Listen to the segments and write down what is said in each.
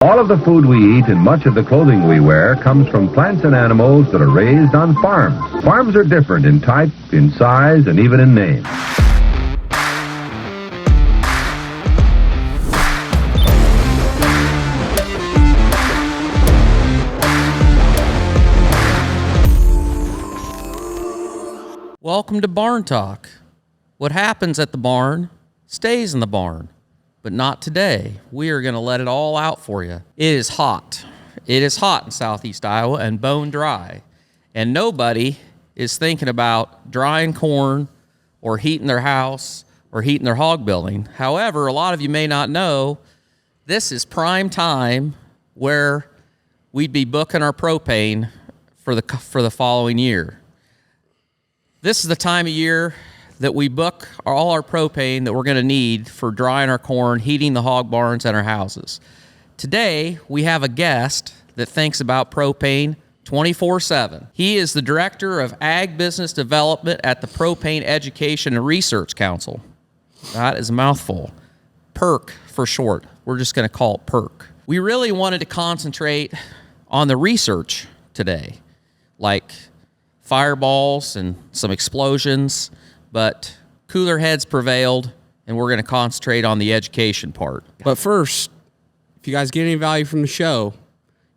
All of the food we eat and much of the clothing we wear comes from plants and animals that are raised on farms. Farms are different in type, in size, and even in name. Welcome to Barn Talk. What happens at the barn stays in the barn. But not today. We are going to let it all out for you. It is hot. It is hot in southeast Iowa and bone dry. And nobody is thinking about drying corn or heating their house or heating their hog building. However, a lot of you may not know, this is prime time where we'd be booking our propane for the following year. This is the time of year that we book all our propane that we're going to need for drying our corn, heating the hog barns, and our houses. Today, we have a guest that thinks about propane 24/7. He is the Director of Ag Business Development at the Propane Education and Research Council. That is a mouthful. PERC for short. We're just going to call it PERC. We really wanted to concentrate on the research today, like fireballs and some explosions, but cooler heads prevailed, and we're going to concentrate on the education part. But first, if you guys get any value from the show,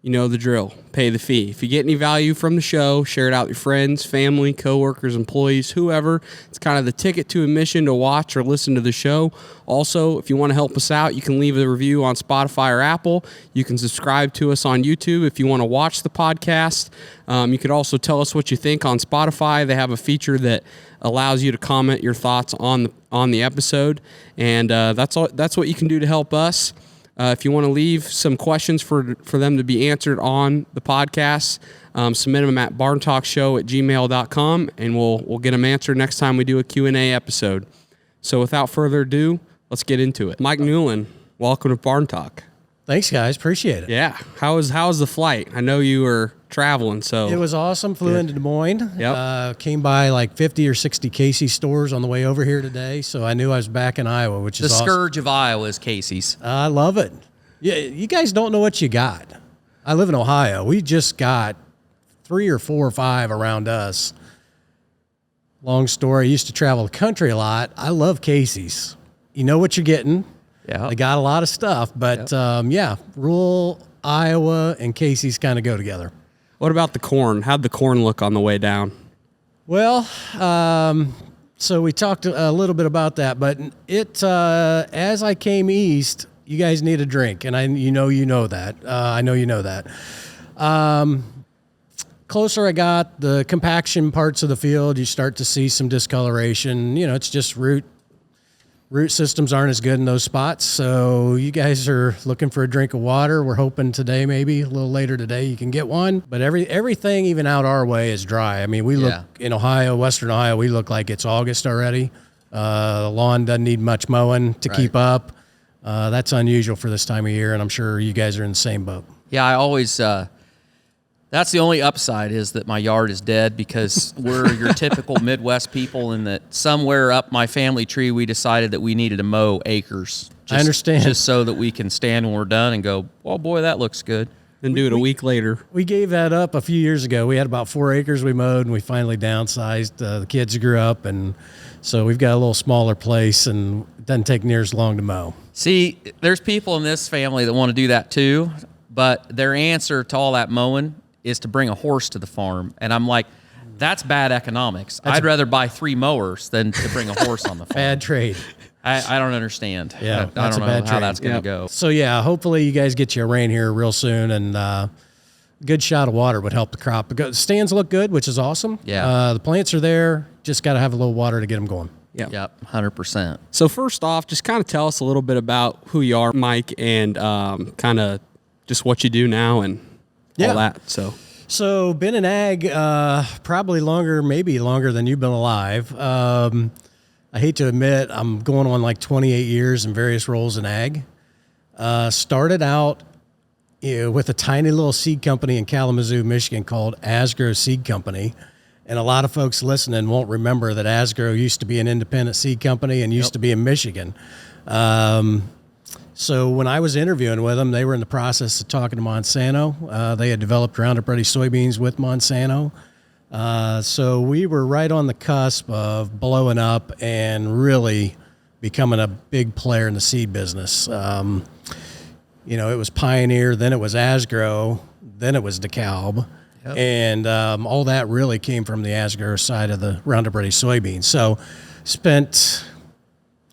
you know the drill. Pay the fee. If you get any value from the show, share it out with your friends, family, coworkers, employees, whoever. It's kind of the ticket to admission to watch or listen to the show. Also, if you want to help us out, you can leave a review on Spotify or Apple. You can subscribe to us on YouTube if you want to watch the podcast. You could also tell us what you think on Spotify. They have a feature that allows you to comment your thoughts on the episode, and that's what you can do to help us. If you want to leave some questions for them to be answered on the podcast, submit them at barntalkshow@gmail.com, and we'll get them answered next time we do a Q&A episode. So without further ado, let's get into it. Mike Newland, welcome to Barn Talk. Thanks, guys. Appreciate it. Yeah. How was the flight? I know you were traveling, so. It was awesome. Flew into Des Moines. Yep. Came by like 50 or 60 Casey's stores on the way over here today, so I knew I was back in Iowa, which is awesome. The scourge of Iowa is Casey's. I love it. Yeah, you guys don't know what you got. I live in Ohio. We just got 3 or 4 or 5 around us. Long story. I used to travel the country a lot. I love Casey's. You know what you're getting. Yeah. They got a lot of stuff, but rural Iowa and Casey's kind of go together. What about the corn? How'd the corn look on the way down? Well, so we talked a little bit about that, but as I came east, you guys need a drink, and I know that. I know you know that. Closer I got, the compaction parts of the field, you start to see some discoloration. You know, it's just root systems aren't as good in those spots. So you guys are looking for a drink of water. We're hoping today, maybe a little later today, you can get one. But everything, even out our way, is dry. I mean, we look in Ohio, Western Ohio, we look like it's August already. The lawn doesn't need much mowing to keep up. That's unusual for this time of year, and I'm sure you guys are in the same boat. Yeah, I always, that's the only upside is that my yard is dead because we're your typical Midwest people, and that somewhere up my family tree we decided that we needed to mow acres. I understand. Just so that we can stand when we're done and go, oh boy, that looks good. And do it a week later. We gave that up a few years ago. We had about 4 acres we mowed, and we finally downsized. The kids grew up, and so we've got a little smaller place, and it doesn't take near as long to mow. See, there's people in this family that want to do that too, but their answer to all that mowing is to bring a horse to the farm. And I'm like, that's bad economics. I'd rather buy 3 mowers than to bring a horse on the farm. Bad trade. I don't understand. Yeah, I don't know how trade. that's going to go. So, yeah, hopefully you guys get you a rain here real soon, and a good shot of water would help the crop. The stands look good, which is awesome. Yeah. The plants are there. Just got to have a little water to get them going. Yep, 100%. So first off, just kind of tell us a little bit about who you are, Mike, and kind of just what you do now and all that. So been in ag probably maybe longer than you've been alive. I hate to admit, I'm going on like 28 years in various roles in ag. Started out with a tiny little seed company in Kalamazoo, Michigan called Asgrow Seed Company. And a lot of folks listening won't remember that Asgrow used to be an independent seed company and used to be in Michigan. So when I was interviewing with them, they were in the process of talking to Monsanto. They had developed Roundup Ready soybeans with Monsanto. So we were right on the cusp of blowing up and really becoming a big player in the seed business. It was Pioneer, then it was Asgrow, then it was DeKalb. Yep. And all that really came from the Asgrow side of the Roundup Ready soybeans. So spent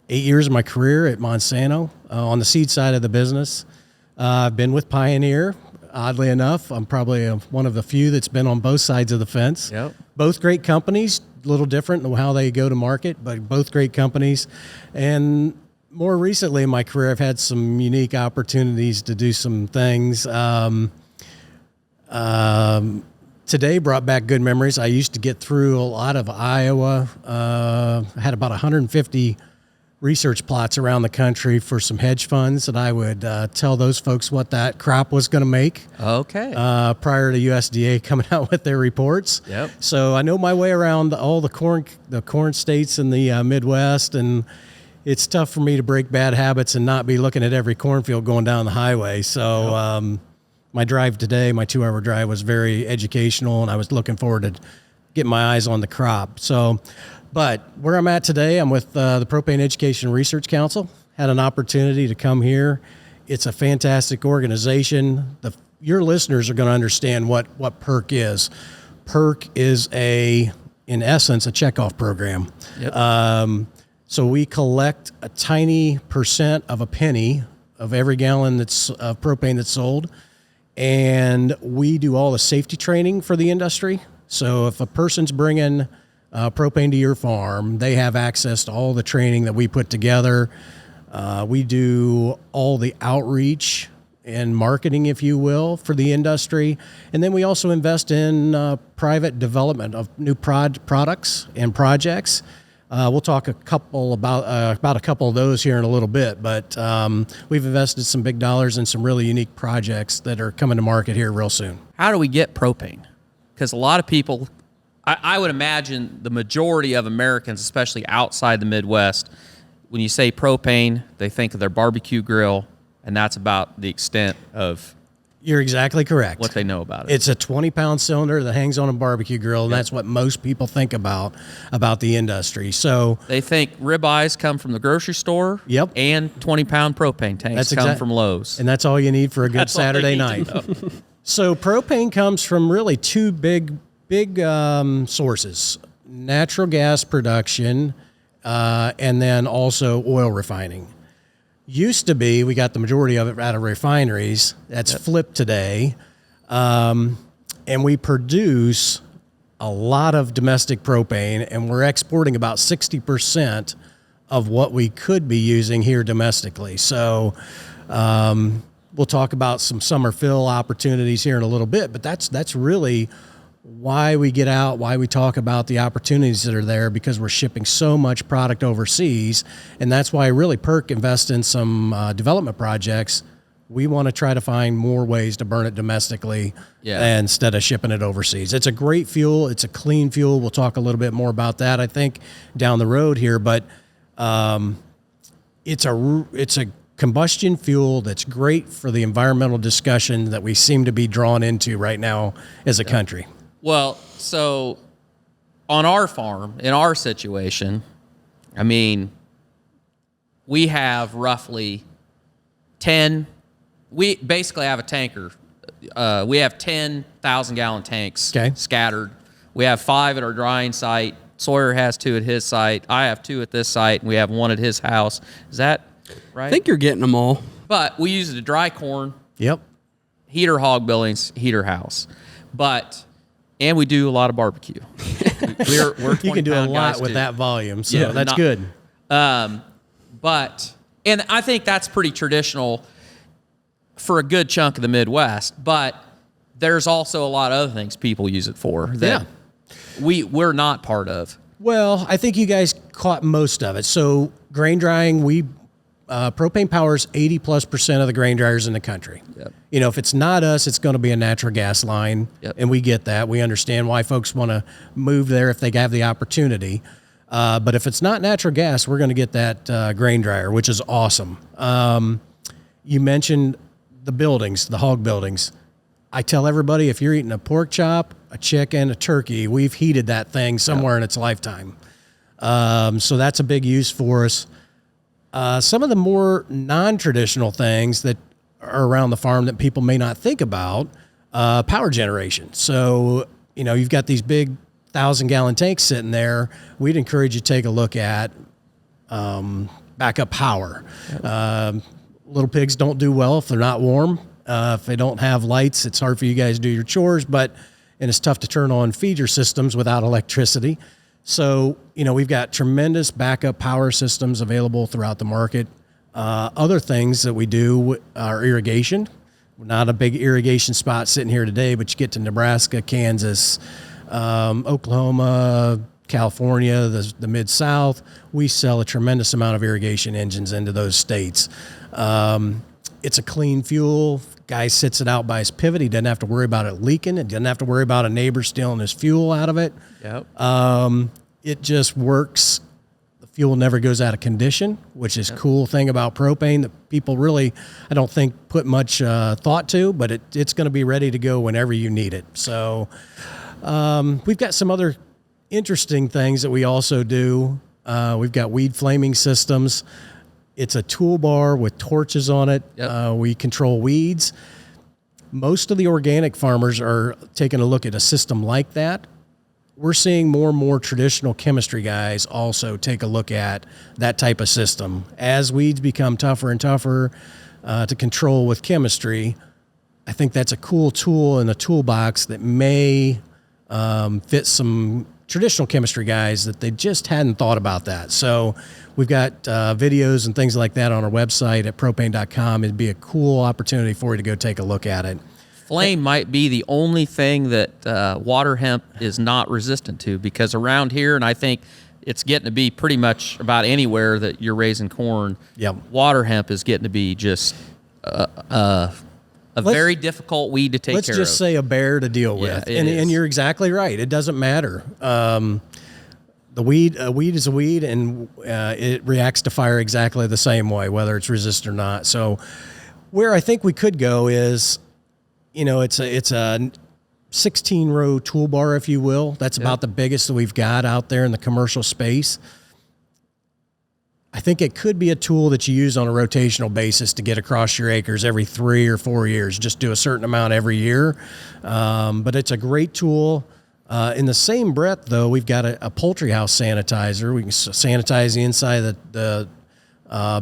8 years of my career at Monsanto on the seed side of the business. I've been with Pioneer. Oddly enough, I'm probably one of the few that's been on both sides of the fence. Yep. Both great companies, a little different in how they go to market, but both great companies. And more recently in my career, I've had some unique opportunities to do some things. Today brought back good memories. I used to get through a lot of Iowa. I had about 150 research plots around the country for some hedge funds, and I would tell those folks what that crop was going to make. Okay. Prior to USDA coming out with their reports. Yep. So I know my way around all the corn states in the Midwest, and it's tough for me to break bad habits and not be looking at every cornfield going down the highway. So my drive today, my 2-hour drive, was very educational, and I was looking forward to getting my eyes on the crop. So. But where I'm at today, I'm with the Propane Education and Research Council. Had an opportunity to come here. It's a fantastic organization. Your listeners are going to understand what PERC is. PERC is in essence, a checkoff program. Yep. So we collect a tiny percent of a penny of every gallon of propane that's sold, and we do all the safety training for the industry. So if a person's bringing propane to your farm, they have access to all the training that we put together. We do all the outreach and marketing, if you will, for the industry. And then we also invest in private development of new products and projects. We'll talk about a couple of those here in a little bit, but we've invested some big dollars in some really unique projects that are coming to market here real soon. How do we get propane? Because a lot of people, I would imagine the majority of Americans, especially outside the Midwest, when you say propane, they think of their barbecue grill, and that's about the extent of You're exactly correct. what they know about it. It's a 20-pound cylinder that hangs on a barbecue grill, and that's what most people think about the industry. So they think ribeyes come from the grocery store. Yep. And 20-pound propane tanks come from Lowe's. And that's all you need for a good Saturday night. So propane comes from really two big sources: natural gas production, and then also oil refining. Used to be, we got the majority of it out of refineries. That's flipped today. And we produce a lot of domestic propane, and we're exporting about 60% of what we could be using here domestically. So we'll talk about some summer fill opportunities here in a little bit, but that's really why we get out, why we talk about the opportunities that are there, because we're shipping so much product overseas. And that's why really PERC invests in some development projects. We want to try to find more ways to burn it domestically instead of shipping it overseas. It's a great fuel. It's a clean fuel. We'll talk a little bit more about that, I think, down the road here. But it's a combustion fuel that's great for the environmental discussion that we seem to be drawn into right now as a country. Well, so on our farm, in our situation, I mean, we have roughly 10, we basically have a tanker. We have 10,000-gallon tanks scattered. We have 5 at our drying site. Sawyer has 2 at his site. I have 2 at this site, and we have 1 at his house. Is that right? I think you're getting them all. But we use it to dry corn. Yep. Heater hog buildings, heater house. And we do a lot of barbecue. We're you can do a lot with that volume, so that's good. And I think that's pretty traditional for a good chunk of the Midwest, but there's also a lot of other things people use it for that we're not part of. Well, I think you guys caught most of it. So grain drying, propane powers 80+% of the grain dryers in the country. Yep. You know, if it's not us, it's going to be a natural gas line, and we get that. We understand why folks want to move there if they have the opportunity. But if it's not natural gas, we're going to get that grain dryer, which is awesome. You mentioned the buildings, the hog buildings. I tell everybody, if you're eating a pork chop, a chicken, a turkey, we've heated that thing somewhere in its lifetime. So that's a big use for us. Some of the more non-traditional things that are around the farm that people may not think about, power generation. So, you've got these big 1,000-gallon tanks sitting there. We'd encourage you to take a look at backup power. Little pigs don't do well if they're not warm. If they don't have lights, it's hard for you guys to do your chores, and it's tough to turn on feeder systems without electricity. So, we've got tremendous backup power systems available throughout the market. Other things that we do are irrigation. We're not a big irrigation spot sitting here today, but you get to Nebraska, Kansas, Oklahoma, California, the Mid-South. We sell a tremendous amount of irrigation engines into those states. It's a clean fuel. Guy sits it out by his pivot. He doesn't have to worry about it leaking. He doesn't have to worry about a neighbor stealing his fuel out of it. Yep. It just works. The fuel never goes out of condition, which is a cool thing about propane that people really, I don't think, put much thought to, but it's going to be ready to go whenever you need it. So we've got some other interesting things that we also do. We've got weed flaming systems. It's a toolbar with torches on it. Yep. We control weeds. Most of the organic farmers are taking a look at a system like that. We're seeing more and more traditional chemistry guys also take a look at that type of system. As weeds become tougher and tougher to control with chemistry, I think that's a cool tool in the toolbox that may fit some traditional chemistry guys that they just hadn't thought about that. So we've got videos and things like that on our website at propane.com. It'd be a cool opportunity for you to go take a look at it. Flame might be the only thing that water hemp is not resistant to, because around here, and I think it's getting to be pretty much about anywhere that you're raising corn, water hemp is getting to be just a very difficult weed to take care of. Let's just say a bear to deal with. And you're exactly right. It doesn't matter. A weed is a weed, and it reacts to fire exactly the same way, whether it's resistant or not. So where I think we could go is, it's a 16-row toolbar, if you will. That's about the biggest that we've got out there in the commercial space. I think it could be a tool that you use on a rotational basis to get across your acres every 3 or 4 years. Just do a certain amount every year. But it's a great tool. In the same breath, though, we've got a poultry house sanitizer. We can sanitize the inside of the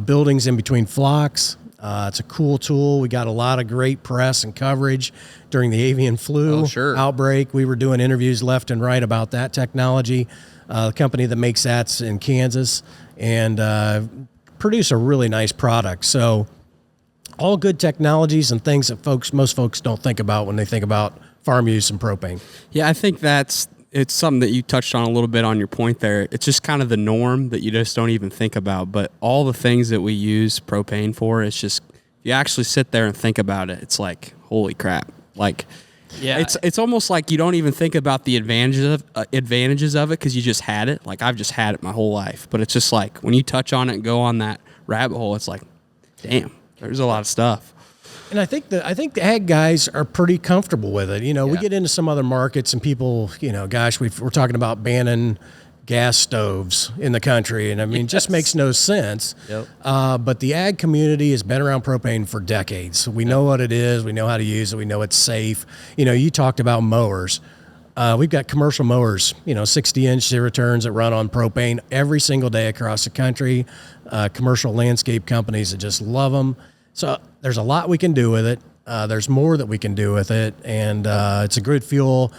buildings in between flocks. It's a cool tool. We got a lot of great press and coverage during the avian flu outbreak. We were doing interviews left and right about that technology. The company that makes that's in Kansas, and produce a really nice product. So all good technologies and things that most folks don't think about when they think about farm use and propane. Yeah, I think it's something that you touched on a little bit on your point there. It's just kind of the norm that you just don't even think about. But all the things that we use propane for, it's just, if you actually sit there and think about it, it's like, holy crap. Like, it's almost like you don't even think about the advantages of it because you just had it. Like, I've just had it my whole life. But it's just like, when you touch on it and go on that rabbit hole, it's like, damn, there's a lot of stuff. And I think the ag guys are pretty comfortable with it. We get into some other markets and people, we're talking about banning gas stoves in the country, and I mean, it just makes no sense. Yep. But the ag community has been around propane for decades. We know what it is. We know how to use it. We know it's safe. You talked about mowers. We've got commercial mowers, 60-inch zero turns that run on propane every single day across the country. Commercial landscape companies that just love them. So there's a lot we can do with it. There's more that we can do with it, and it's a good fuel.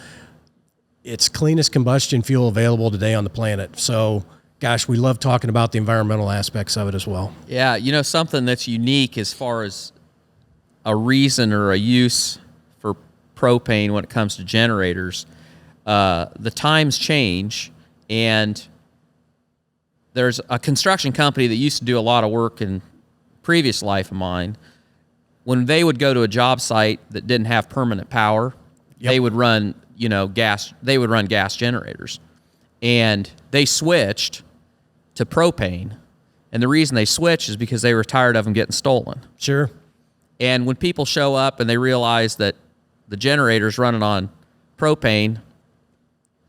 It's cleanest combustion fuel available today on the planet. So, gosh, we love talking about the environmental aspects of it as well. Yeah, something that's unique as far as a reason or a use for propane when it comes to generators. The times change, and there's a construction company that used to do a lot of work in previous life of mine. When they would go to a job site that didn't have permanent power, they would run gas. They would run gas generators, and they switched to propane. And the reason they switched is because they were tired of them getting stolen. Sure. And when people show up and they realize that the generator's running on propane,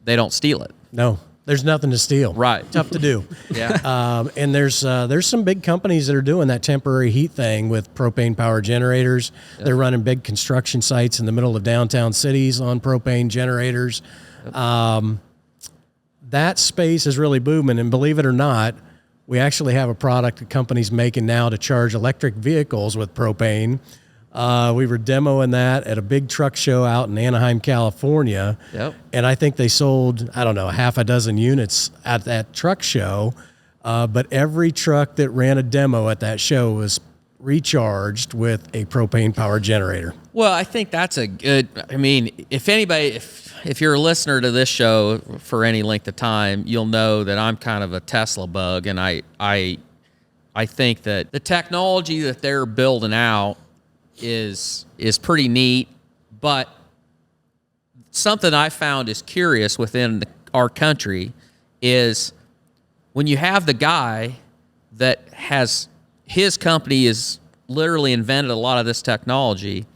they don't steal it. No, there's nothing to steal. Right. Tough to do. Yeah. And there's some big companies that are doing that temporary heat thing with propane power generators. Yep. They're running big construction sites in the middle of downtown cities on propane generators. Yep. That space is really booming, and believe it or not, we actually have a product the company's making now to charge electric vehicles with propane. We were demoing that at a big truck show out in Anaheim, California. Yep. And I think they sold, I don't know, half a dozen units at that truck show. But every truck that ran a demo at that show was recharged with a propane power generator. Well, I think that's a good, I mean, if anybody, if you're a listener to this show for any length of time, you'll know that I'm kind of a Tesla bug. And I think that the technology that they're building out is pretty neat, but something I found is curious within our country is when you have the guy that has his company is literally invented a lot of this technology,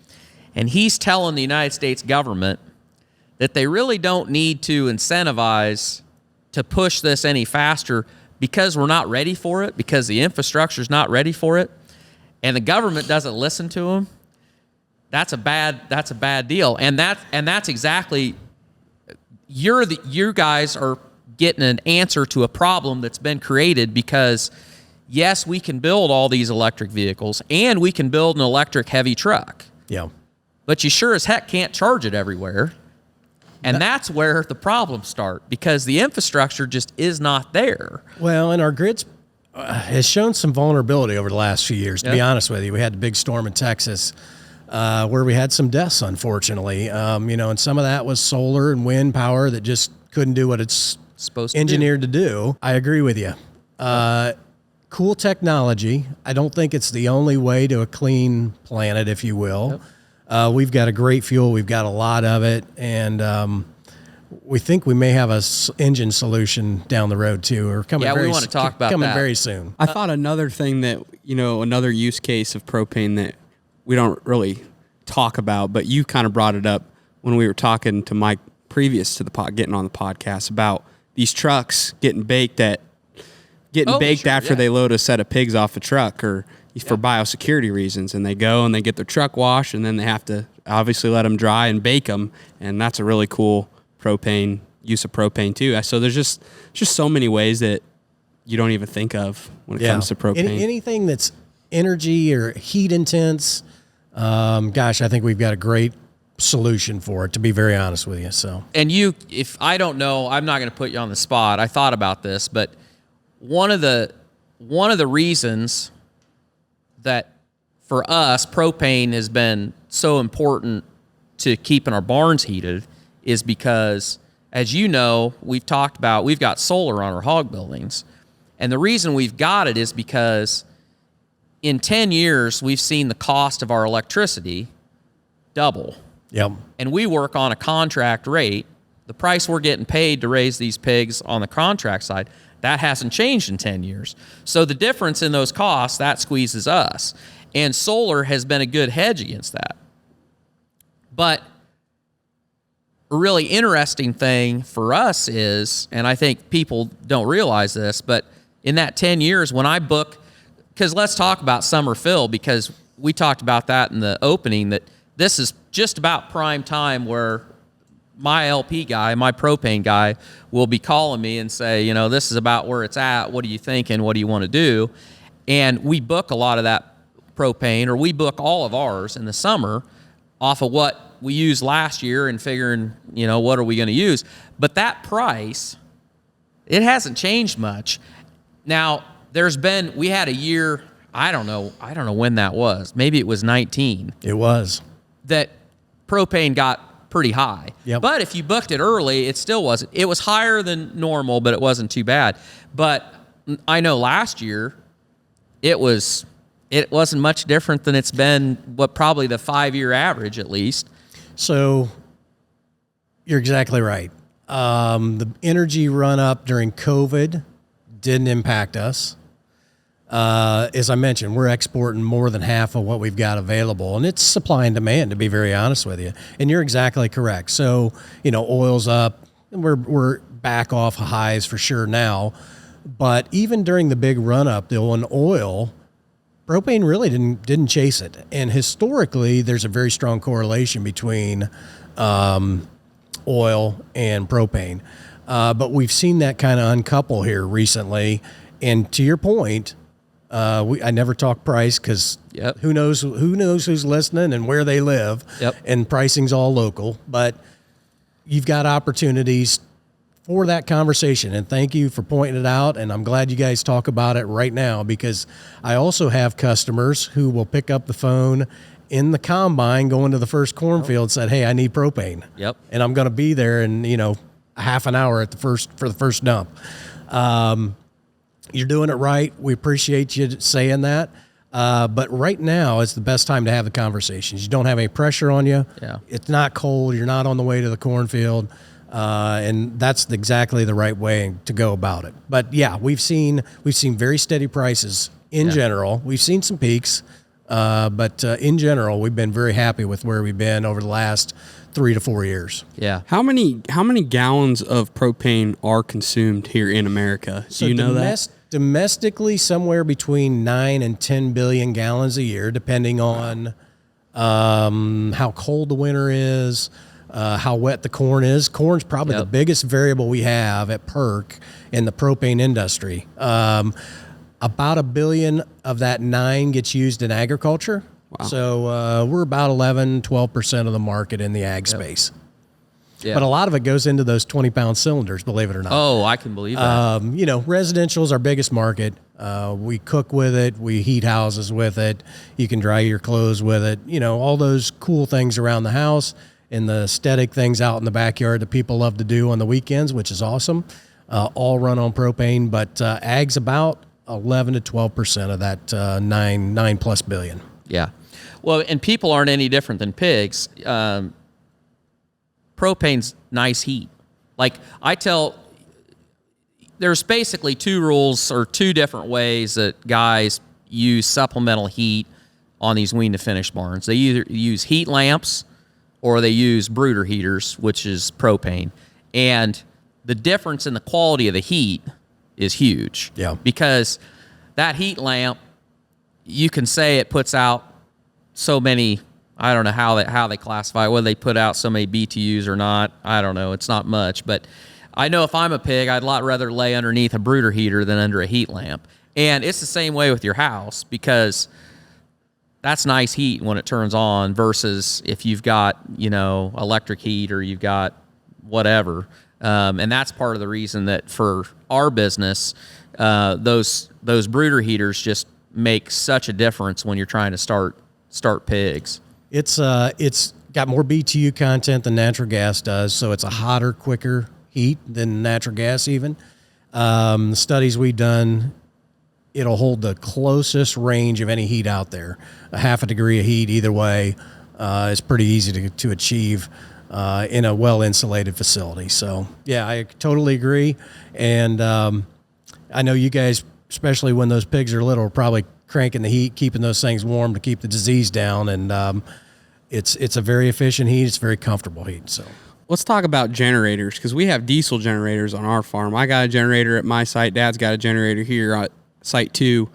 and he's telling the United States government that they really don't need to incentivize to push this any faster because we're not ready for it, because the infrastructure's not ready for it, and the government doesn't listen to them. That's a bad deal. And that's exactly, you guys are getting an answer to a problem that's been created because yes, we can build all these electric vehicles and we can build an electric heavy truck. Yeah. But you sure as heck can't charge it everywhere. And that's where the problems start because the infrastructure just is not there. Well, and our grids has shown some vulnerability over the last few years, to be honest with you. We had a big storm in Texas where we had some deaths, unfortunately. And some of that was solar and wind power that just couldn't do what it's supposed engineered to do. I agree with you. Cool technology. I don't think it's the only way to a clean planet, if you will. Yep. We've got a great fuel. We've got a lot of it. And we think we may have a engine solution down the road, too. Or coming we want to talk about coming that very soon. I thought another thing that, another use case of propane that we don't really talk about, but you kind of brought it up when we were talking to Mike previous to getting on the podcast about these trucks getting baked after they load a set of pigs off a truck or for biosecurity reasons. And they go and they get their truck washed and then they have to obviously let them dry and bake them. And that's a really cool use of propane too. So there's just so many ways that you don't even think of when it comes to propane. Anything that's energy or heat intense, I think we've got a great solution for it, to be very honest with you. So, and if I don't know, I'm not going to put you on the spot. I thought about this, but one of the reasons that for us propane has been so important to keeping our barns heated is because, as you know, we've talked about, we've got solar on our hog buildings. And the reason we've got it is because in 10 years, we've seen the cost of our electricity double. Yep. And we work on a contract rate. The price we're getting paid to raise these pigs on the contract side, that hasn't changed in 10 years. So the difference in those costs, that squeezes us. And solar has been a good hedge against that. But a really interesting thing for us is, and I think people don't realize this, but in that 10 years when I book, because let's talk about summer fill, because we talked about that in the opening, that this is just about prime time where my LP guy, my propane guy, will be calling me and say, this is about where it's at. What are you thinking? What do you want to do? And we book a lot of that propane, or we book all of ours in the summer off of what we used last year and figuring, what are we going to use? But that price, it hasn't changed much. Now, we had a year, I don't know when that was. Maybe it was 19. It was. That propane got pretty high. Yep. But if you booked it early, it still wasn't. It was higher than normal, but it wasn't too bad. But I know last year it wasn't much different than it's been, probably the 5-year average at least. So you're exactly right. The energy run up during COVID didn't impact us. as I mentioned, we're exporting more than half of what we've got available, and it's supply and demand, to be very honest with you. And you're exactly correct. So, oil's up, and we're back off highs for sure now. But even during the big run up, on oil, propane really didn't chase it. And historically, there's a very strong correlation between oil and propane. But we've seen that kind of uncouple here recently. And to your point, I never talk price because who knows who's listening and where they live. Yep. And pricing's all local. But you've got opportunities for that conversation, and thank you for pointing it out, and I'm glad you guys talk about it right now, because I also have customers who will pick up the phone in the combine going to the first cornfield and said, hey, I need propane. Yep. And I'm going to be there in, a half an hour for the first dump. You're doing it right. We appreciate you saying that. But right now is the best time to have the conversations. You don't have any pressure on you. Yeah. It's not cold. You're not on the way to the cornfield. And that's exactly the right way to go about it. But yeah, we've seen very steady prices in general. We've seen some peaks, but in general, we've been very happy with where we've been over the last 3 to 4 years. Yeah. How many gallons of propane are consumed here in America? Do you know that? Domestically, somewhere between 9 and 10 billion gallons a year, depending on how cold the winter is. How wet the corn is. Corn's probably the biggest variable we have at PERC in the propane industry. About 1 billion of that 9 gets used in agriculture. Wow. So we're about 12% of the market in the ag space. Yeah. But a lot of it goes into those 20-pound cylinders, believe it or not. Oh, I can believe that. Residential is our biggest market. We cook with it. We heat houses with it. You can dry your clothes with it. All those cool things around the house. And the aesthetic things out in the backyard that people love to do on the weekends, which is awesome, all run on propane. But ag's about 11 to 12% of that 9 plus billion. Yeah. Well, and people aren't any different than pigs. Propane's nice heat. Like I tell, there's basically 2 rules or 2 different ways that guys use supplemental heat on these wean to finish barns. They either use heat lamps or they use brooder heaters, which is propane. And the difference in the quality of the heat is huge. Yeah. Because that heat lamp, you can say it puts out so many, I don't know how they classify it, whether they put out so many BTUs or not. I don't know. It's not much. But I know if I'm a pig, I'd a lot rather lay underneath a brooder heater than under a heat lamp. And it's the same way with your house, because that's nice heat when it turns on versus if you've got, electric heat or you've got whatever. And that's part of the reason that for our business, those brooder heaters just make such a difference when you're trying to start pigs. It's got more BTU content than natural gas does, so it's a hotter, quicker heat than natural gas even. The studies we've done, it'll hold the closest range of any heat out there. A half a degree of heat either way is pretty easy to achieve in a well-insulated facility. So, yeah, I totally agree. And I know you guys, especially when those pigs are little, are probably cranking the heat, keeping those things warm to keep the disease down. And it's a very efficient heat. It's very comfortable heat. So let's talk about generators, because we have diesel generators on our farm. I got a generator at my site. Dad's got a generator here at site 2.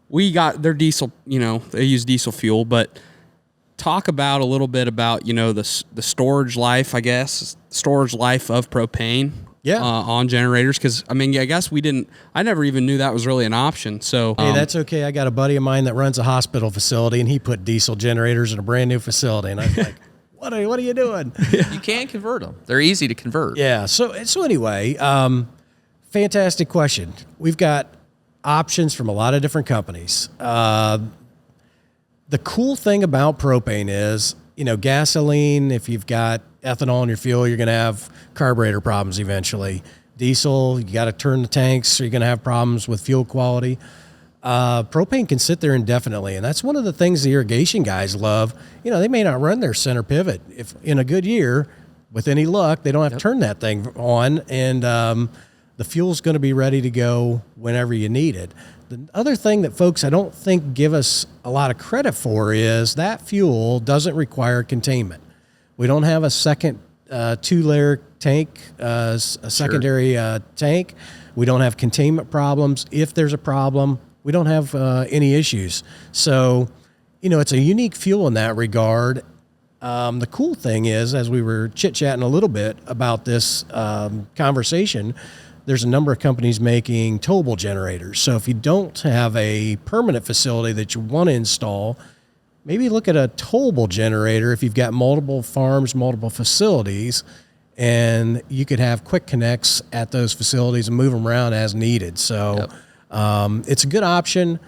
We got their diesel, they use diesel fuel, but talk about a little bit about, the storage life, I guess, storage life of propane on generators. Because, I guess I never even knew that was really an option. So, hey, that's okay. I got a buddy of mine that runs a hospital facility, and he put diesel generators in a brand new facility. And I was like, what are you doing? You can convert them. They're easy to convert. Yeah. So anyway, fantastic question. We've got options from a lot of different companies. The cool thing about propane is, gasoline, if you've got ethanol in your fuel, you're going to have carburetor problems eventually. Diesel, you got to turn the tanks, so you're going to have problems with fuel quality. Propane can sit there indefinitely, and that's one of the things the irrigation guys love. They may not run their center pivot. If in a good year, with any luck, they don't have to turn that thing on, and The fuel's going to be ready to go whenever you need it. The other thing that folks I don't think give us a lot of credit for is that fuel doesn't require containment. We don't have a second 2-layer tank, a secondary tank. We don't have containment problems. If there's a problem, we don't have any issues. So, it's a unique fuel in that regard. The cool thing is, as we were chit-chatting a little bit about this conversation, there's a number of companies making towable generators. So if you don't have a permanent facility that you want to install, maybe look at a towable generator if you've got multiple farms, multiple facilities, and you could have quick connects at those facilities and move them around as needed. So it's a good option.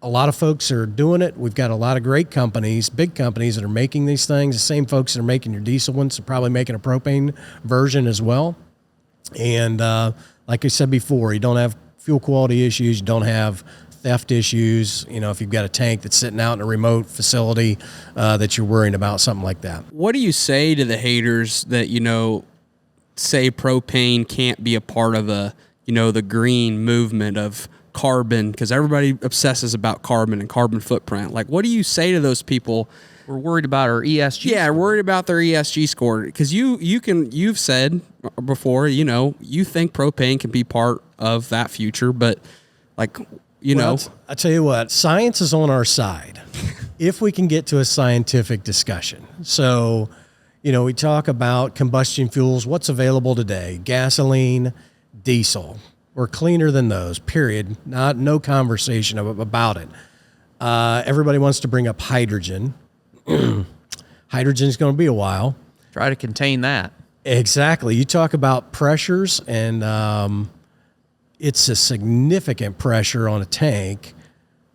A lot of folks are doing it. We've got a lot of great companies, big companies that are making these things. The same folks that are making your diesel ones are probably making a propane version as well. And like I said before, you don't have fuel quality issues. You don't have theft issues. If you've got a tank that's sitting out in a remote facility that you're worrying about, something like that. What do you say to the haters that, say propane can't be a part of the green movement of carbon, because everybody obsesses about carbon and carbon footprint? Like, what do you say to those people? We're worried about our ESG. Yeah, score. worried about their ESG score, because you've said before, you think propane can be part of that future, but Well, I tell you what, science is on our side if we can get to a scientific discussion. So, we talk about combustion fuels, what's available today, gasoline, diesel. We're cleaner than those, period. No conversation about it. Everybody wants to bring up hydrogen. Hydrogen is going to be a while. Try to contain that. Exactly. You talk about pressures, and it's a significant pressure on a tank.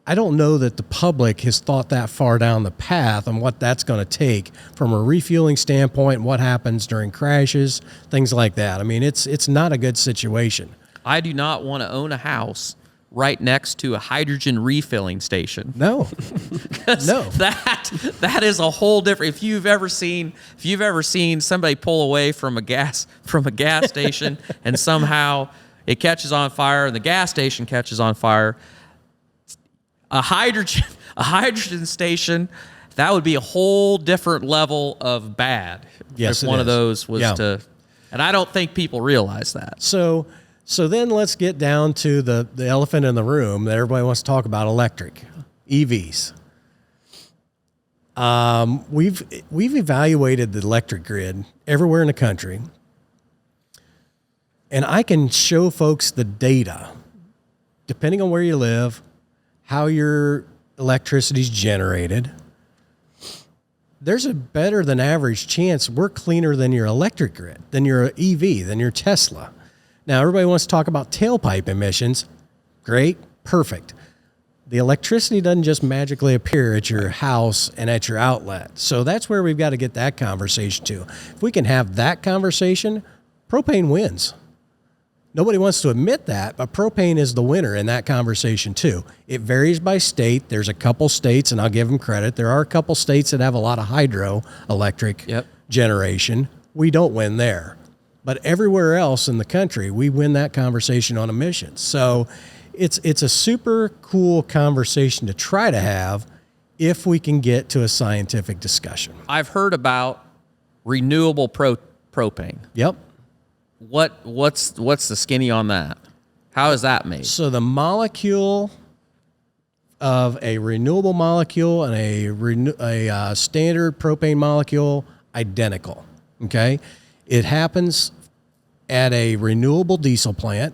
I don't know that the public has thought that far down the path on what that's going to take from a refueling standpoint, what happens during crashes, things like that. I mean, it's not a good situation. I do not want to own a house right next to a hydrogen refilling station. No. No. That is a whole different. If you've ever seen somebody pull away from a gas station and somehow it catches on fire and the gas station catches on fire, a hydrogen station, that would be a whole different level of bad. Yes, if one of those was to, and I don't think people realize that. So then let's get down to the elephant in the room that everybody wants to talk about: electric, EVs. We've evaluated the electric grid everywhere in the country, and I can show folks the data, depending on where you live, how your electricity is generated. There's a better than average chance we're cleaner than your electric grid, than your EV, than your Tesla. Now, everybody wants to talk about tailpipe emissions. Great, perfect. The electricity doesn't just magically appear at your house and at your outlet. So that's where we've got to get that conversation to. If we can have that conversation, propane wins. Nobody wants to admit that, but propane is the winner in that conversation too. It varies by state. There's a couple states, and I'll give them credit. There are a couple states that have a lot of hydroelectric generation. We don't win there. But everywhere else in the country, we win that conversation on emissions. So it's a super cool conversation to try to have if we can get to a scientific discussion. I've heard about renewable propane. Yep. What's the skinny on that? How is that made? So the molecule of a renewable molecule and a standard propane molecule, identical. Okay. It happens at a renewable diesel plant.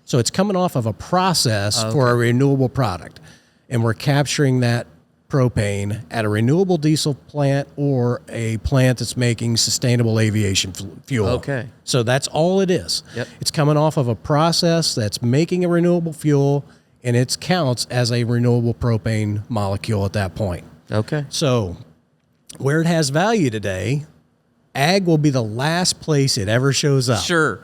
So it's coming off of a process for a renewable product. And we're capturing that propane at a renewable diesel plant or a plant that's making sustainable aviation fuel. Okay. So that's all it is. Yep. It's coming off of a process that's making a renewable fuel, and it counts as a renewable propane molecule at that point. Okay. So where it has value today, ag will be the last place it ever shows up. Sure.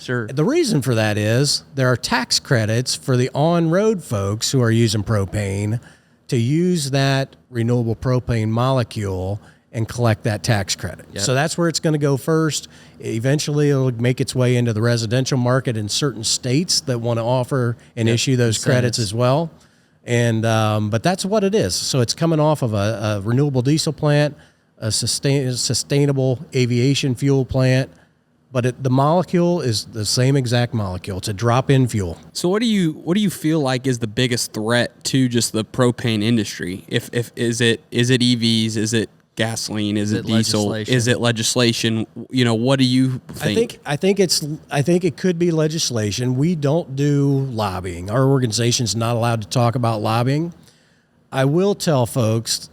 The reason for that is there are tax credits for the on-road folks who are using propane to use that renewable propane molecule and collect that tax credit. Yep. So that's where it's going to go first. Eventually, it'll make its way into the residential market in certain states that want to offer and issue those credits as well. And but that's what it is. So it's coming off of a renewable diesel plant, a sustainable aviation fuel plant, but the molecule is the same exact molecule. It's a drop-in fuel. So what do you feel like is the biggest threat to just the propane industry? If is it EVs? Is it gasoline? Is it diesel? Is it legislation? What do you think? I think it could be legislation. We don't do lobbying. Our organization's not allowed to talk about lobbying. I will tell folks,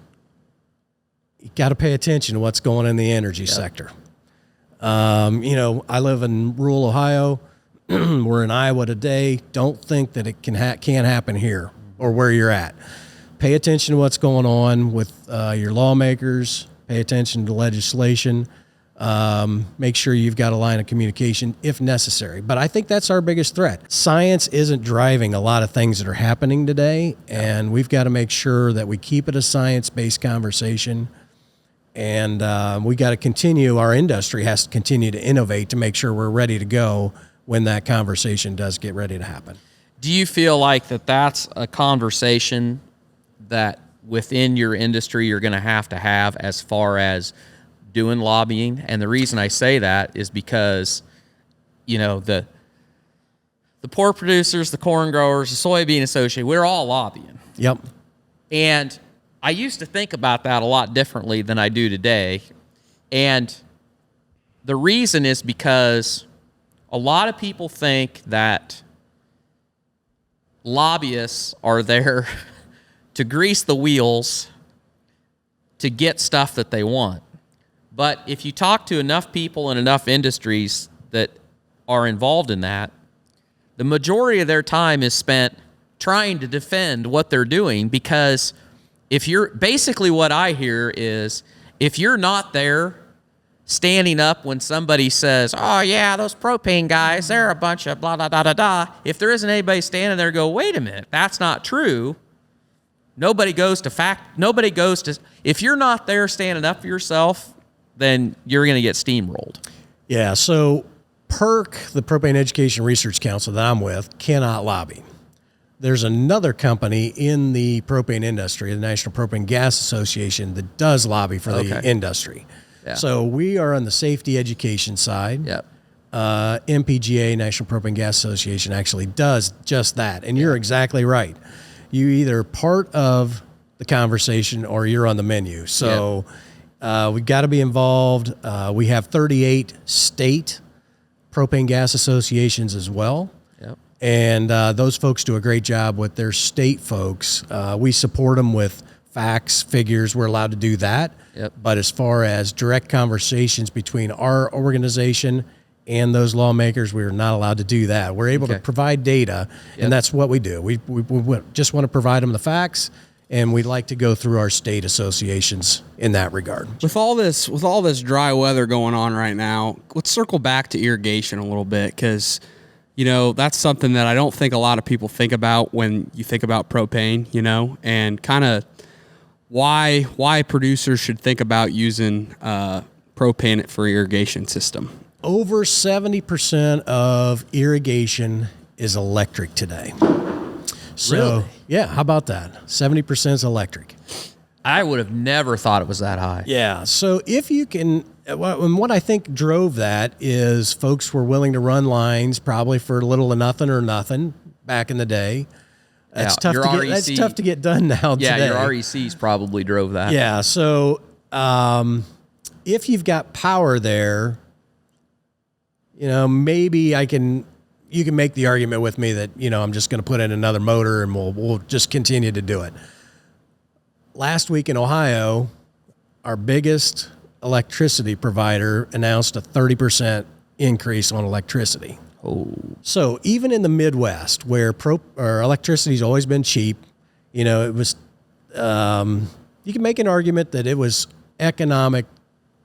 you got to pay attention to what's going on in the energy sector. I live in rural Ohio. We're in Iowa today. Don't think that it can't happen here or where you're at. Pay attention to what's going on with your lawmakers. Pay attention to legislation. Make sure you've got a line of communication if necessary. But I think that's our biggest threat. Science isn't driving a lot of things that are happening today, and we've got to make sure that we keep it a science-based conversation. And we got to continue. Our industry has to continue to innovate to make sure we're ready to go when that conversation does get ready to happen. Do you feel like that's a conversation that within your industry you're going to have as far as doing lobbying? And the reason I say that is because, the pork producers, the corn growers, the soybean association, we're all lobbying. Yep. And I used to think about that a lot differently than I do today. And the reason is because a lot of people think that lobbyists are there to grease the wheels to get stuff that they want. But if you talk to enough people in enough industries that are involved in that, the majority of their time is spent trying to defend what they're doing, because basically what I hear is, if you're not there standing up when somebody says, oh yeah, those propane guys, they're a bunch of blah, blah, blah, blah, blah. If there isn't anybody standing there go, wait a minute, that's not true. If you're not there standing up for yourself, then you're going to get steamrolled. Yeah. So PERC, the Propane Education Research Council that I'm with, cannot lobby. There's another company in the propane industry, the National Propane Gas Association, that does lobby for the industry. Yeah. So we are on the safety education side. Yep. MPGA, National Propane Gas Association, actually does just that. And you're exactly right. You either part of the conversation or you're on the menu. So we've got to be involved. We have 38 state propane gas associations as well. Yep. And those folks do a great job with their state folks. We support them with facts, figures. We're allowed to do that. Yep. But as far as direct conversations between our organization and those lawmakers, we are not allowed to do that. We're able to provide data, and that's what we do. We just want to provide them the facts, and we like to go through our state associations in that regard. With all this dry weather going on right now, let's circle back to irrigation a little bit, because that's something that I don't think a lot of people think about when you think about propane, and kind of why producers should think about using propane for irrigation system. Over 70% of irrigation is electric today. So, really? Yeah, how about that? 70% is electric. I would have never thought it was that high. Yeah, so if you can, and what I think drove that is folks were willing to run lines probably for little to nothing or nothing back in the day. That's tough to get done now today. Yeah, your RECs probably drove that. Yeah, so if you've got power there, maybe you can make the argument with me that, I'm just going to put in another motor and we'll just continue to do it. Last week in Ohio, our biggest electricity provider announced a 30% increase on electricity. Oh. So even in the Midwest, where electricity's always been cheap, it was, you can make an argument that it was economic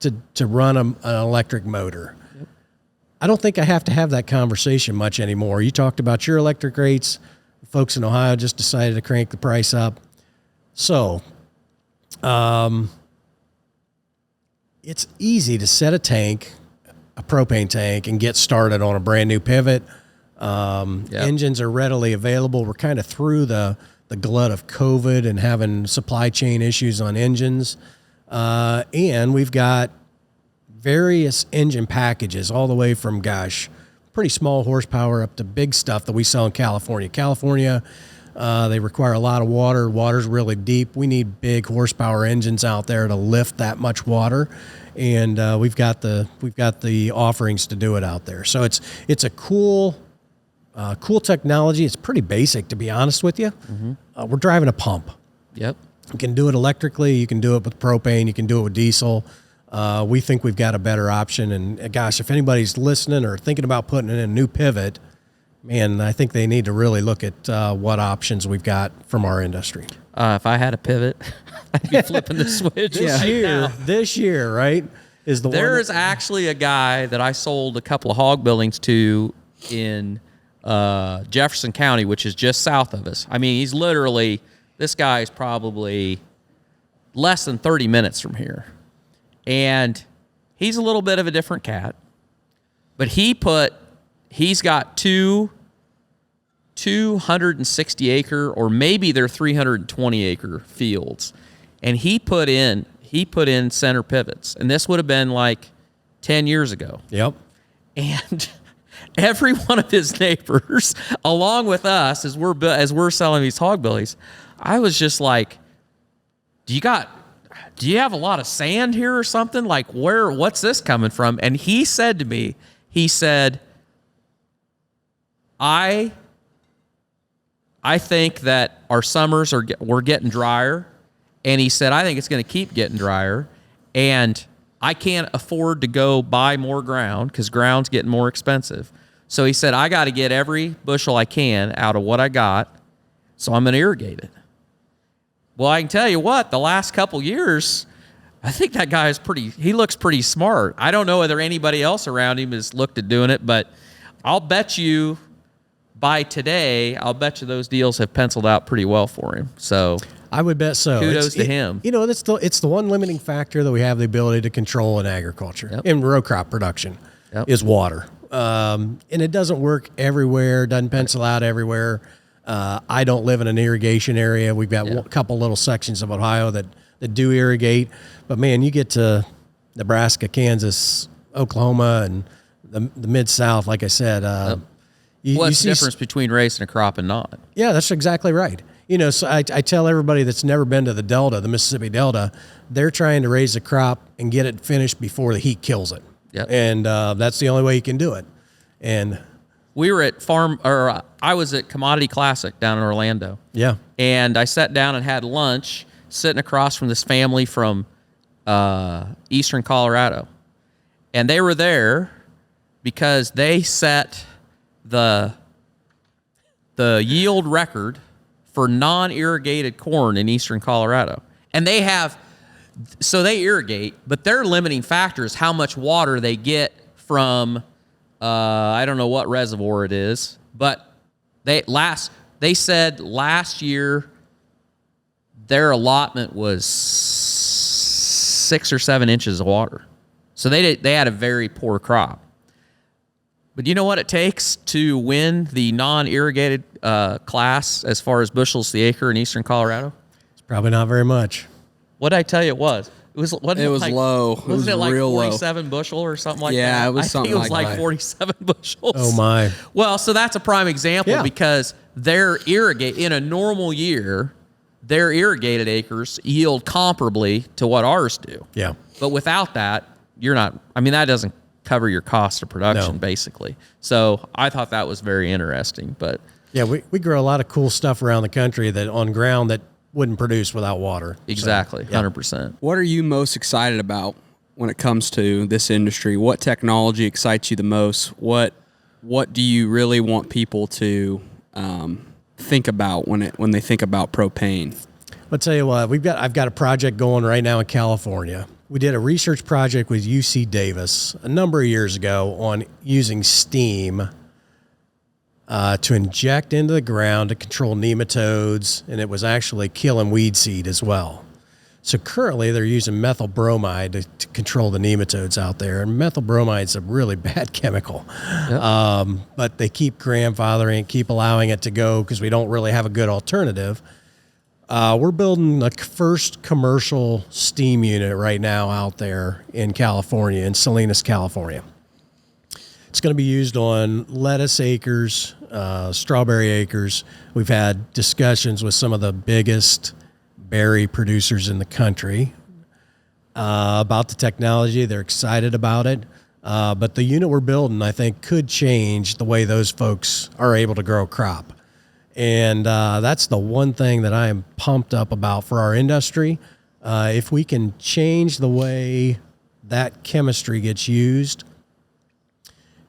to run an electric motor. Yep. I don't think I have to have that conversation much anymore. You talked about your electric rates. Folks in Ohio just decided to crank the price up. So, it's easy to set a propane tank, and get started on a brand new pivot. Engines are readily available. We're kind of through the glut of COVID and having supply chain issues on engines. And we've got various engine packages all the way from, pretty small horsepower up to big stuff that we sell in California. California, they require a lot of water. Water's really deep. We need big horsepower engines out there to lift that much water. And we've got the offerings to do it out there. So it's a cool technology. It's pretty basic, to be honest with you. We're driving a pump. Yep. You can do it electrically. You can do it with propane. You can do it with diesel. We think we've got a better option. And if anybody's listening or thinking about putting in a new pivot, man, I think they need to really look at what options we've got from our industry. If I had a pivot, I'd be flipping the switch This year, right, is the one. There is actually a guy that I sold a couple of hog buildings to in Jefferson County, which is just south of us. I mean, this guy is probably less than 30 minutes from here. And he's a little bit of a different cat. But he's got two 260 acre, or maybe they're 320 acre fields. And he put in center pivots. And this would have been like 10 years ago. Yep. And every one of his neighbors, along with us, as we're selling these hog bellies, I was just like, do you have a lot of sand here or something? Like, what's this coming from? And he said to me, I think that our summers we're getting drier. And he said, I think it's going to keep getting drier. And I can't afford to go buy more ground because ground's getting more expensive. So he said, I got to get every bushel I can out of what I got, so I'm going to irrigate it. Well, I can tell you what, the last couple years, I think that guy he looks pretty smart. I don't know whether anybody else around him has looked at doing it, but I'll bet you by today, those deals have penciled out pretty well for him. So I would bet so. Kudos to him. You know, it's the one limiting factor that we have the ability to control in agriculture, in row crop production, is water. And it doesn't work everywhere, doesn't pencil out everywhere. I don't live in an irrigation area. We've got a couple little sections of Ohio that do irrigate. But, man, you get to Nebraska, Kansas, Oklahoma, and the Mid-South, like I said. What's the difference between raising a crop and not? Yeah, that's exactly right. You know, so I tell everybody that's never been to the Delta, the Mississippi Delta, they're trying to raise a crop and get it finished before the heat kills it. Yep. And that's the only way you can do it. And we were I was at Commodity Classic down in Orlando. Yeah. And I sat down and had lunch sitting across from this family from eastern Colorado. And they were there because they set the yield record for non-irrigated corn in eastern Colorado. And they irrigate, but their limiting factor is how much water they get from, I don't know what reservoir it is, but they said last year their allotment was 6 or 7 inches of water. So they had a very poor crop. But you know what it takes to win the non-irrigated class as far as bushels to the acre in eastern Colorado? It's probably not very much. What did I tell you it was? It was low. Wasn't it like real 47 bushel or something like that? Yeah, it was something like that. I think it was like 47 bushels. Oh, my. Well, so that's a prime example because in a normal year, their irrigated acres yield comparably to what ours do. Yeah. But without that, that doesn't cover your cost of production, basically. So I thought that was very interesting. But yeah, we grow a lot of cool stuff around the country that on ground that wouldn't produce without water. Exactly, 100%. What are you most excited about when it comes to this industry? What technology excites you the most? What do you really want people to think about when they think about propane? I'll tell you what, I've got a project going right now in California. We did a research project with UC Davis a number of years ago on using steam to inject into the ground to control nematodes, and it was actually killing weed seed as well. So currently they're using methyl bromide to control the nematodes out there. And methyl bromide's a really bad chemical. Yep. But they keep grandfathering, keep allowing it to go because we don't really have a good alternative. We're building the first commercial steam unit right now out there in California, in Salinas, California. It's going to be used on lettuce acres, strawberry acres. We've had discussions with some of the biggest berry producers in the country about the technology. They're excited about it. But the unit we're building, I think, could change the way those folks are able to grow crop. And that's the one thing that I am pumped up about for our industry. If we can change the way that chemistry gets used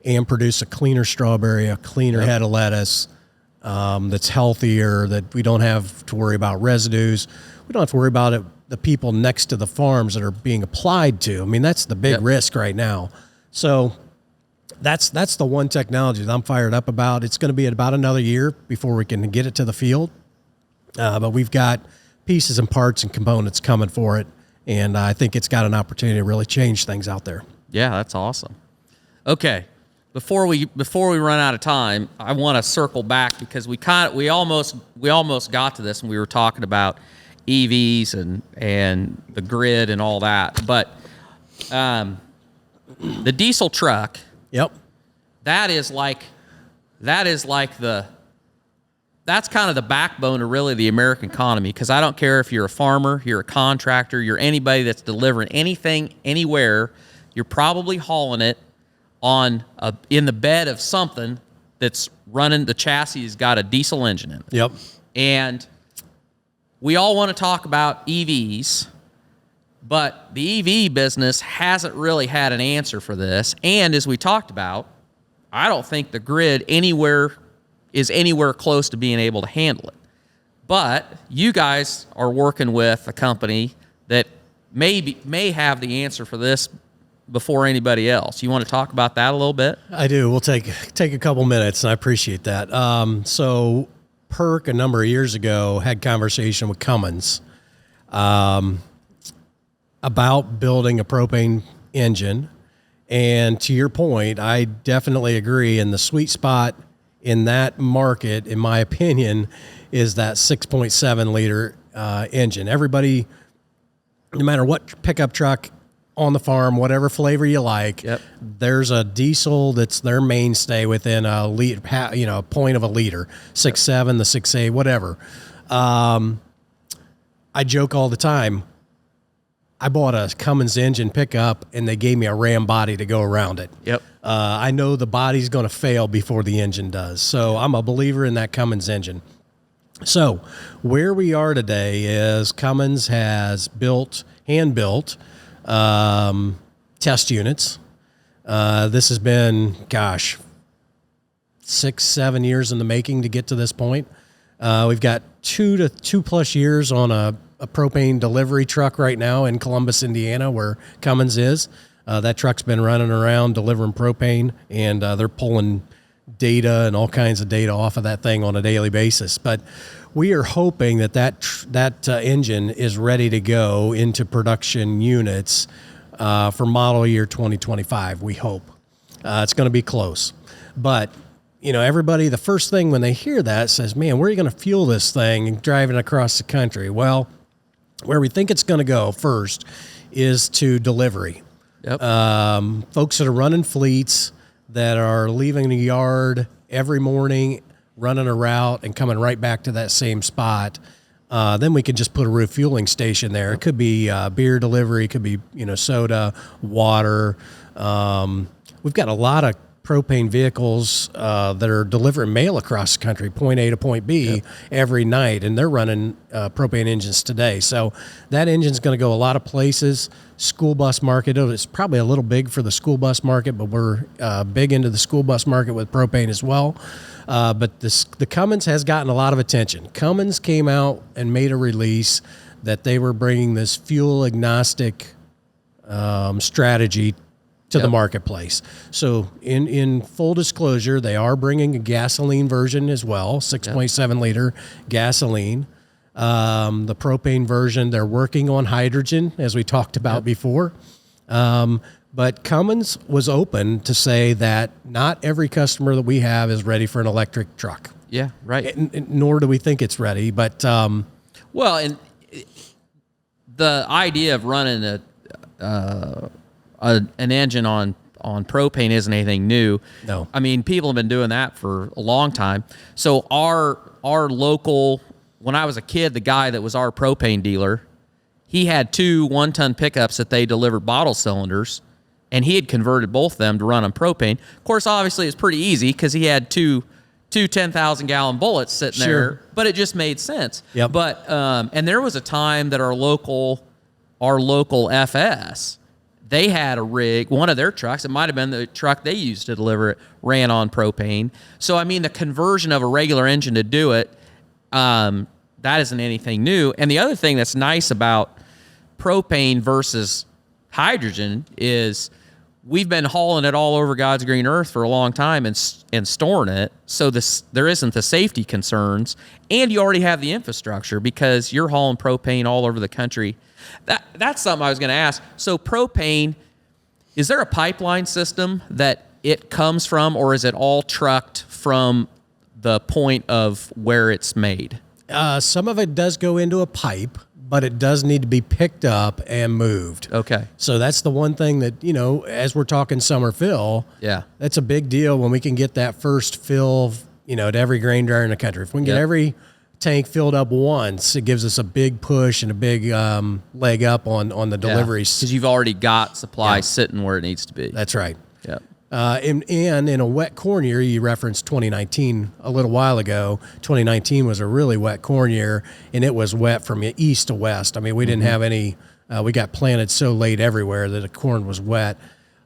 and produce a cleaner strawberry, a cleaner head of lettuce that's healthier, that we don't have to worry about residues. We don't have to worry about it, the people next to the farms that are being applied to. I mean, that's the big risk right now. So that's the one technology that I'm fired up about. It's going to be about another year before we can get it to the field. But we've got pieces and parts and components coming for it. And I think it's got an opportunity to really change things out there. Yeah, that's awesome. Okay. Before we run out of time, I want to circle back because we almost got to this when we were talking about EVs and the grid and all that. But the diesel truck, that's kind of the backbone of really the American economy, because I don't care if you're a farmer, you're a contractor, you're anybody that's delivering anything anywhere, you're probably hauling it in the bed of something that's running. The chassis has got a diesel engine in it. Yep. And we all want to talk about EVs, but the EV business hasn't really had an answer for this. And as we talked about, I don't think the grid is anywhere close to being able to handle it. But you guys are working with a company that may have the answer for this before anybody else. You want to talk about that a little bit? I do. We'll take a couple minutes, and I appreciate that. So PERC a number of years ago had conversation with Cummins about building a propane engine. And to your point, I definitely agree. And the sweet spot in that market, in my opinion, is that 6.7 liter engine. Everybody, no matter what pickup truck on the farm, whatever flavor you like, there's a diesel that's their mainstay within a liter, a point of a liter, 6.7, the 6.8, whatever. I joke all the time. I bought a Cummins engine pickup, and they gave me a Ram body to go around it. I know the body's going to fail before the engine does. So I'm a believer in that Cummins engine. So where we are today is Cummins has hand-built test units. This has been, 6-7 years in the making to get to this point. We've got 2+ years on a propane delivery truck right now in Columbus, Indiana, where Cummins is. That truck's been running around delivering propane, and they're pulling data and all kinds of data off of that thing on a daily basis. But we are hoping that engine is ready to go into production units for model year 2025, we hope. It's going to be close. But, everybody, the first thing when they hear that says, man, where are you going to fuel this thing driving across the country? Well, where we think it's going to go first is to delivery. Folks that are running fleets that are leaving the yard every morning, running a route and coming right back to that same spot. Then we could just put a refueling station there. It could be beer delivery, it could be soda, water. We've got a lot of propane vehicles that are delivering mail across the country, point A to point B, every night, and they're running propane engines today. So that engine's going to go a lot of places. School bus market, it's probably a little big for the school bus market, but we're big into the school bus market with propane as well. But the Cummins has gotten a lot of attention. Cummins came out and made a release that they were bringing this fuel agnostic strategy to the marketplace. So in full disclosure, they are bringing a gasoline version as well, 6.7 liter gasoline. The propane version, they're working on hydrogen, as we talked about before. But Cummins was open to say that not every customer that we have is ready for an electric truck. Yeah, right. Nor do we think it's ready. But well, and the idea of running an engine on propane isn't anything new. No. I mean, people have been doing that for a long time. So our local, when I was a kid, the guy that was our propane dealer, he had 2 one-ton pickups that they delivered bottle cylinders, and he had converted both of them to run on propane. Of course, obviously, it's pretty easy because he had two 10,000-gallon bullets sitting there, but it just made sense. Yep. But and there was a time that our local FS, they had a rig, one of their trucks, it might have been the truck they used to deliver it, ran on propane. So, I mean, the conversion of a regular engine to do it, that isn't anything new. And the other thing that's nice about propane versus hydrogen is we've been hauling it all over God's green earth for a long time and storing it. So there isn't the safety concerns, and you already have the infrastructure because you're hauling propane all over the country. That's something I was going to ask. So propane, is there a pipeline system that it comes from, or is it all trucked from the point of where it's made? Some of it does go into a pipe, but it does need to be picked up and moved. Okay. So that's the one thing that, as we're talking summer fill, Yeah. that's a big deal when we can get that first fill, to every grain dryer in the country. If we can get every tank filled up once, it gives us a big push and a big leg up on the deliveries. Because you've already got supply sitting where it needs to be. That's right. Yeah. And in a wet corn year, you referenced 2019 a little while ago. 2019 was a really wet corn year, and it was wet from east to west. I mean, we didn't have any. We got planted so late everywhere that the corn was wet.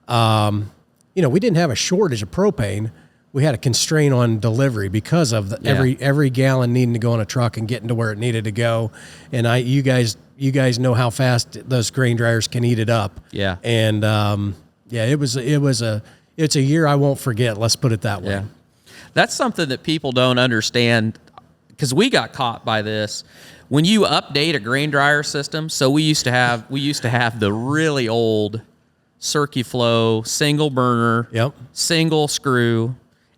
We didn't have a shortage of propane. We had a constraint on delivery because of every gallon needing to go on a truck and getting to where it needed to go. And you guys know how fast those grain dryers can eat it up. Yeah. And it's a year I won't forget. Let's put it that way. Yeah. That's something that people don't understand, because we got caught by this. When you update a grain dryer system, so we used to have the really old CircuFlow single burner, single screw,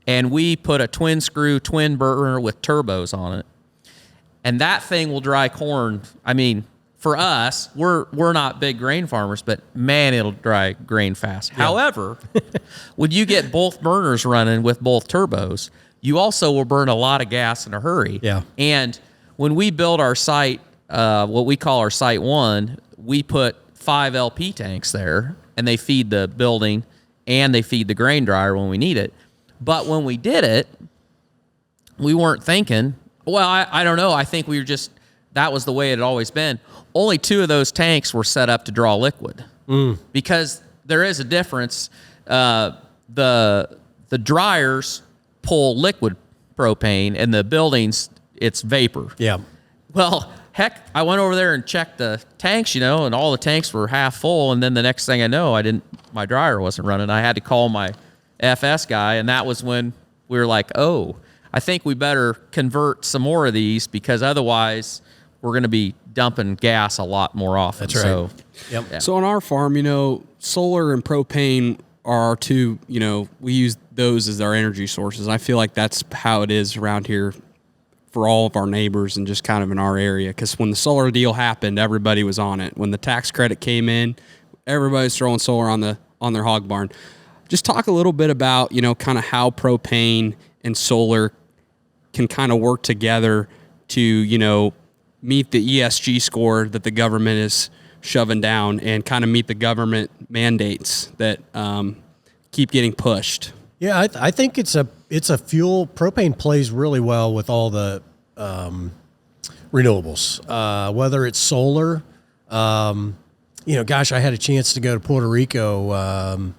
and we put a twin screw, twin burner with turbos on it. And that thing will dry corn. I mean, for us, we're not big grain farmers, but man, it'll dry grain fast. Yeah. However, when you get both burners running with both turbos, you also will burn a lot of gas in a hurry. Yeah. And when we build our site, what we call our Site 1, we put 5 LP tanks there, and they feed the building and they feed the grain dryer when we need it. But when we did it, we weren't thinking, well, I don't know. I think we were just, that was the way it had always been. Only 2 of those tanks were set up to draw liquid because there is a difference. The dryers pull liquid propane, and the buildings, it's vapor. Yeah. Well, heck, I went over there and checked the tanks, and all the tanks were half full. And then the next thing I know, my dryer wasn't running. I had to call my FS guy, and that was when we were like, oh, I think we better convert some more of these, because otherwise we're going to be dumping gas a lot more often. That's right. So, yep. Yeah. So on our farm, solar and propane are our 2, we use those as our energy sources. I feel like that's how it is around here for all of our neighbors and just kind of in our area. Because when the solar deal happened, everybody was on it. When the tax credit came in, everybody's throwing solar on their hog barn. Just talk a little bit about, kind of how propane and solar can kind of work together to, meet the ESG score that the government is shoving down, and kind of meet the government mandates that keep getting pushed. Yeah, I think it's a fuel. Propane plays really well with all the renewables, whether it's solar. Gosh, I had a chance to go to Puerto Rico.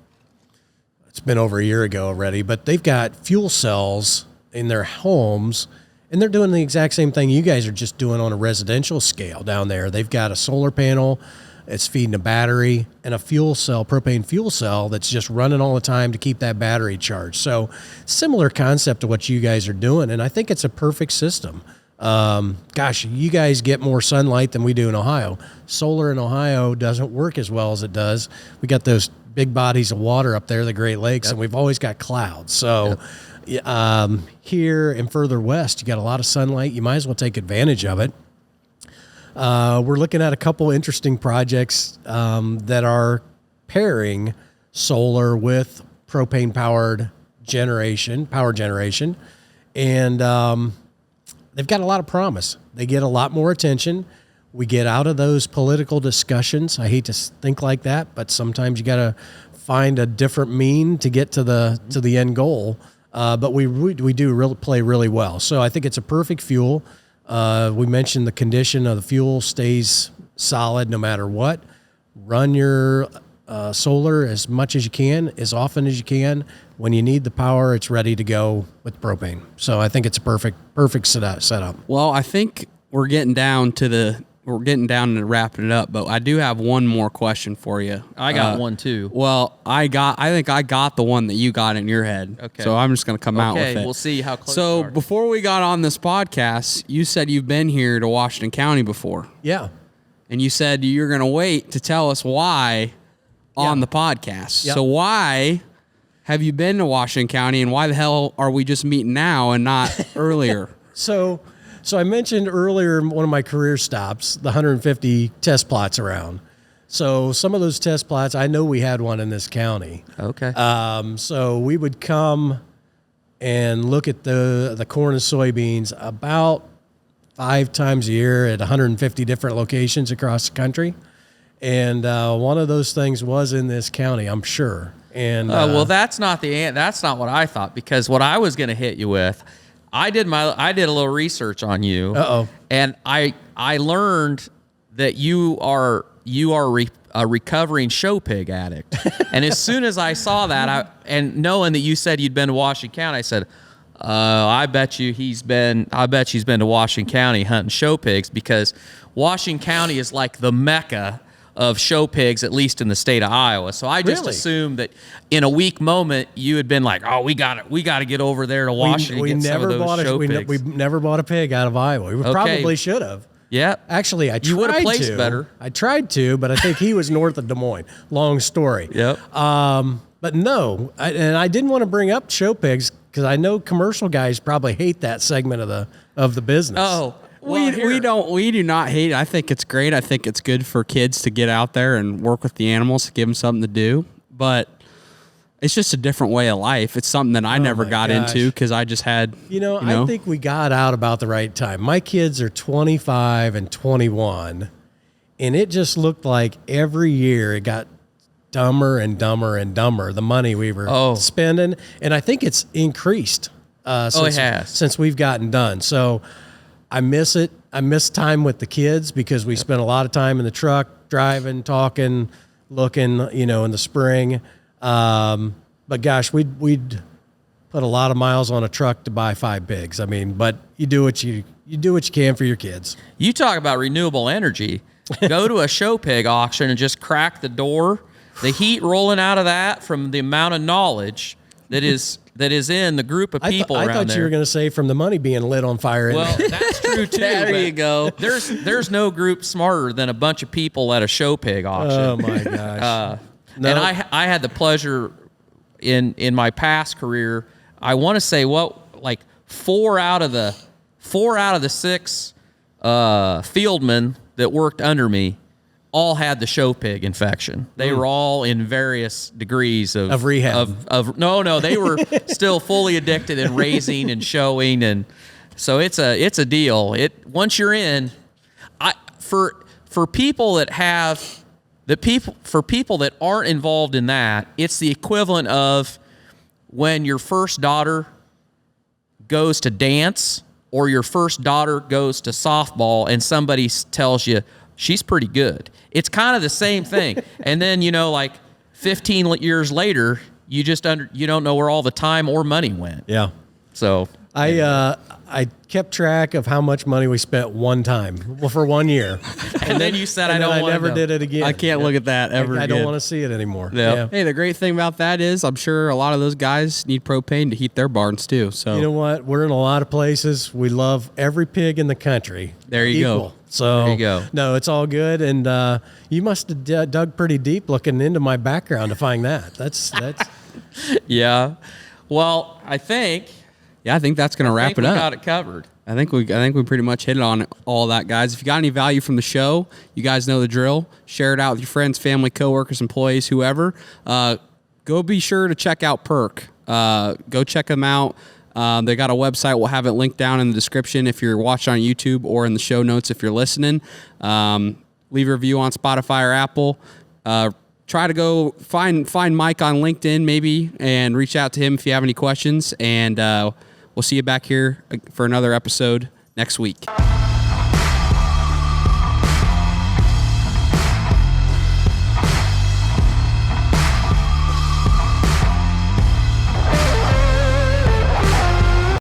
It's been over a year ago already, but they've got fuel cells in their homes, and they're doing the exact same thing you guys are just doing on a residential scale down there. They've got a solar panel, it's feeding a battery, and a fuel cell, propane fuel cell, that's just running all the time to keep that battery charged. So similar concept to what you guys are doing, and I think it's a perfect system. Gosh, you guys get more sunlight than we do in Ohio. Solar in Ohio doesn't work as well as it does. We got those big bodies of water up there, the Great Lakes, and we've always got clouds. So here and further west, you got a lot of sunlight. You might as well take advantage of it. We're looking at a couple interesting projects that are pairing solar with propane power generation, and they've got a lot of promise. They get a lot more attention. We get out of those political discussions. I hate to think like that, but sometimes you got to find a different mean to get to the end goal. But we do play really well. So I think it's a perfect fuel. We mentioned the condition of the fuel stays solid no matter what. Run your solar as much as you can, as often as you can. When you need the power, it's ready to go with propane. So I think it's a perfect setup. Well, I think we're getting down to wrapping it up, but I do have one more question for you. I got one too. Well, I think I got the one that you got in your head. Okay. So I'm just going to come out with it. Okay, we'll see how close So we are. before we got on this podcast, you said you've been here to Washington County before. Yeah. And you said you're going to wait to tell us why on the podcast. Yep. So why have you been to Washington County, and why the hell are we just meeting now and not earlier? So I mentioned earlier one of my career stops, the 150 test plots around. So some of those test plots, I know we had one in this county. Okay. So we would come and look at the corn and soybeans about 5 times a year at 150 different locations across the country. And one of those things was in this county, I'm sure. And well, that's not what I thought, because what I was going to hit you with, I did a little research on you. Uh-oh. And I learned that you are a recovering show pig addict. And as soon as I saw that, and knowing that you said you'd been to Washington County, I said, I bet you he's been to Washington County hunting show pigs, because Washington County is like the mecca of show pigs, at least in the state of Iowa. So I just assumed that in a weak moment you had been like, "Oh, we got to get over there to Washington and get some of those show pigs." We never bought a pig out of Iowa. We probably should have. Yeah. Actually, I tried You would have placed to. better. I tried to, but I think he was north of Des Moines. Long story. Yep. But no, I didn't want to bring up show pigs because I know commercial guys probably hate that segment of the business. Oh. We do not hate it. I think it's great. I think it's good for kids to get out there and work with the animals, to give them something to do. But it's just a different way of life. It's something that I never got into because I just had, I think we got out about the right time. My kids are 25 and 21, and it just looked like every year it got dumber and dumber and dumber, the money we were spending. And I think it's increased since we've gotten done. So I miss it. I miss time with the kids because we spent a lot of time in the truck, driving, talking, looking, in the spring. But gosh, we'd put a lot of miles on a truck to buy 5 pigs. I mean, but you do what you can for your kids. You talk about renewable energy. Go to a show pig auction and just crack the door. The heat rolling out of that from the amount of knowledge that is in the group of people around there. I thought you were going to say from the money being lit on fire. Well, that's true too. There you go. There's no group smarter than a bunch of people at a show pig auction. Oh my gosh! And I had the pleasure in my past career. I want to say like 4 out of the 6 fieldmen that worked under me all had the show pig infection. They were all in various degrees of rehab. No, they were still fully addicted and raising and showing, and so it's a deal. Once you're in, for people that aren't involved in that, it's the equivalent of when your first daughter goes to dance or your first daughter goes to softball and somebody tells you she's pretty good. It's kind of the same thing. And then, like 15 years later, you don't know where all the time or money went. Yeah. So I kept track of how much money we spent one time, well, for 1 year. And then you said, And I then don't I never did it again. I can't look at that ever I don't again. want to see it anymore. Yeah. Hey, the great thing about that is I'm sure a lot of those guys need propane to heat their barns too. So You know what? We're in a lot of places. We love every pig in the country. There you go. Equal. So There you go. No, it's all good. And you must have dug pretty deep looking into my background to find that. That's Yeah. Well, I think that's going to wrap it we up. got it covered. I think we pretty much hit it on all that, guys. If you got any value from the show, you guys know the drill. Share it out with your friends, family, coworkers, employees, whoever. Go be sure to check out Perk. Go check them out. They got a website. We'll have it linked down in the description if you're watching on YouTube, or in the show notes if you're listening. Leave a review on Spotify or Apple. Try to go find Mike on LinkedIn maybe, and reach out to him if you have any questions. And we'll see you back here for another episode next week.